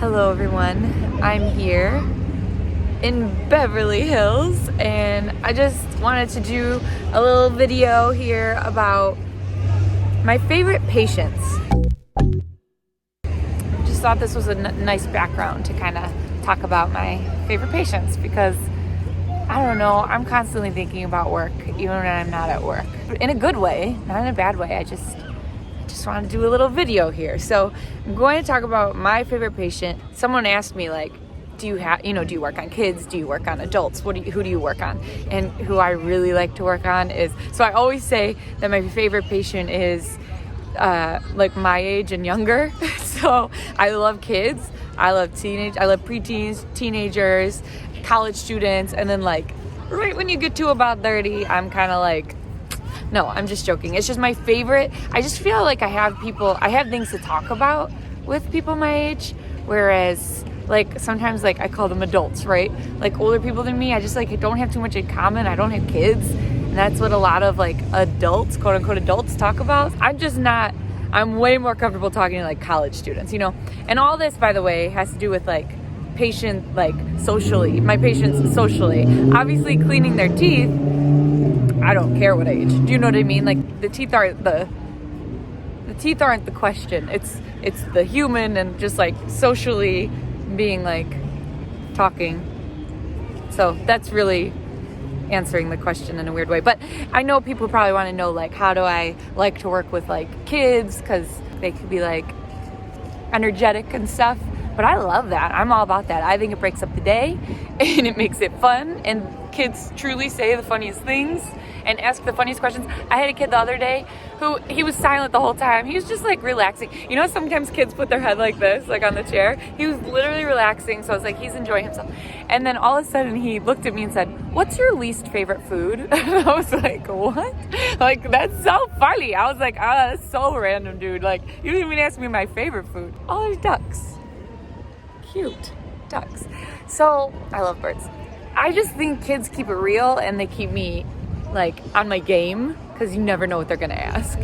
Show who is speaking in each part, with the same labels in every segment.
Speaker 1: Hello everyone, I'm here in Beverly Hills and I just wanted to do a little video here about my favorite patients. Just thought this was a nice background to kind of talk about my favorite patients because I don't know, I'm constantly thinking about work even when I'm not at work. In a good way, not in a bad way. I just wanted to do a little video here. So I'm going to talk about my favorite patient. Someone asked me like, do you work on kids? Do you work on adults? Who do you work on? And who I really like to work on is, so I always say that my favorite patient is like my age and younger. So I love kids. I love preteens, teenagers, college students. And then like right when you get to about 30, I'm kind of like, no, I'm just joking. It's just my favorite. I just feel like I have things to talk about with people my age. Whereas like sometimes like I call them adults, right? Like older people than me, I just like don't have too much in common. I don't have kids. And that's what a lot of like adults, quote unquote adults, talk about. I'm way more comfortable talking to like college students, And all this, by the way, has to do with like patient, like socially, my patients socially. Obviously cleaning their teeth, I don't care what age. Do you know what I mean? Like the teeth aren't the question. It's the human and just like socially being like talking. So that's really answering the question in a weird way. But I know people probably want to know like how do I like to work with like kids because they could be like energetic and stuff. But I love that. I'm all about that. I think it breaks up the day and it makes it fun. And kids truly say the funniest things and ask the funniest questions. I had a kid the other day who, he was silent the whole time. He was just like relaxing. Sometimes kids put their head like this, like on the chair. He was literally relaxing. So I was like, he's enjoying himself. And then all of a sudden he looked at me and said, "What's your least favorite food?" And I was like, what? Like, that's so funny. I was like, that's so random, dude. Like, you didn't even ask me my favorite food. Oh, there's ducks. Cute ducks. So I love birds. I just think kids keep it real and they keep me like on my game because you never know what they're gonna ask.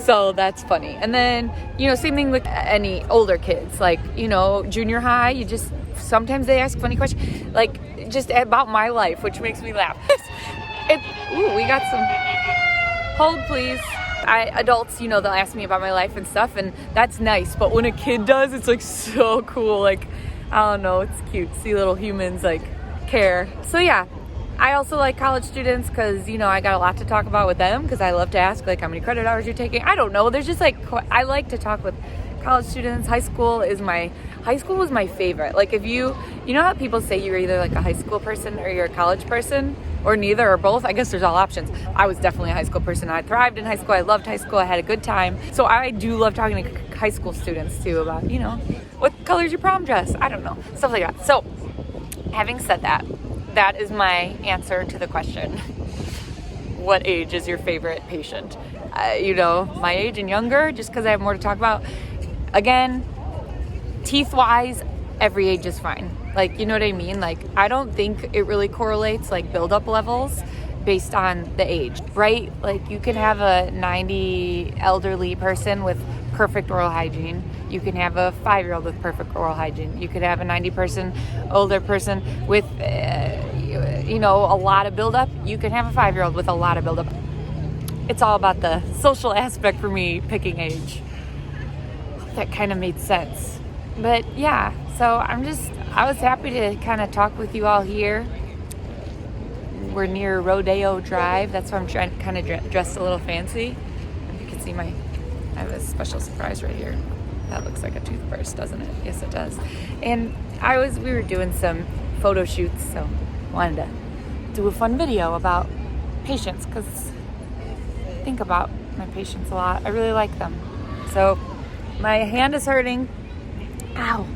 Speaker 1: So that's funny. And then, same thing with any older kids, like, junior high, sometimes they ask funny questions, like just about my life, which makes me laugh. We got some, hold please. Adults, they'll ask me about my life and stuff and that's nice. But when a kid does, it's like so cool. Like, I don't know, it's cute to see little humans like care. So yeah, I also like college students because, I got a lot to talk about with them because I love to ask like how many credit hours you're taking. I don't know. There's just like, I like to talk with college students. High school was my favorite. Like if you know how people say you're either like a high school person or you're a college person or neither or both. I guess there's all options. I was definitely a high school person. I thrived in high school. I loved high school. I had a good time. So I do love talking to high school students too about, what color's your prom dress? I don't know. Stuff like that. So having said that, that is my answer to the question. What age is your favorite patient? My age and younger, just because I have more to talk about. Again, teeth-wise, every age is fine. Like, you know what I mean? Like, I don't think it really correlates, like, build-up levels based on the age, right? Like, you can have a 90 elderly person with perfect oral hygiene. You can have a 5-year-old with perfect oral hygiene. You could have a 90-person older person with, a lot of buildup. You can have a 5-year-old with a lot of buildup. It's all about the social aspect for me picking age. That kind of made sense. But yeah, so I was happy to kind of talk with you all here. We're near Rodeo Drive. That's why I'm trying to kind of dressed a little fancy. If you can see I have a special surprise right here. That looks like a toothbrush, doesn't it? Yes, it does. And we were doing some photo shoots, so wanted to do a fun video about patients because I think about my patients a lot. I really like them. So my hand is hurting. Ow.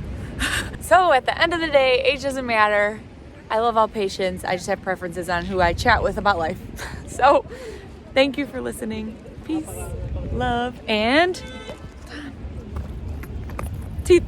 Speaker 1: So at the end of the day, age doesn't matter. I love all patients. I just have preferences on who I chat with about life. So thank you for listening. Peace, love, and teeth.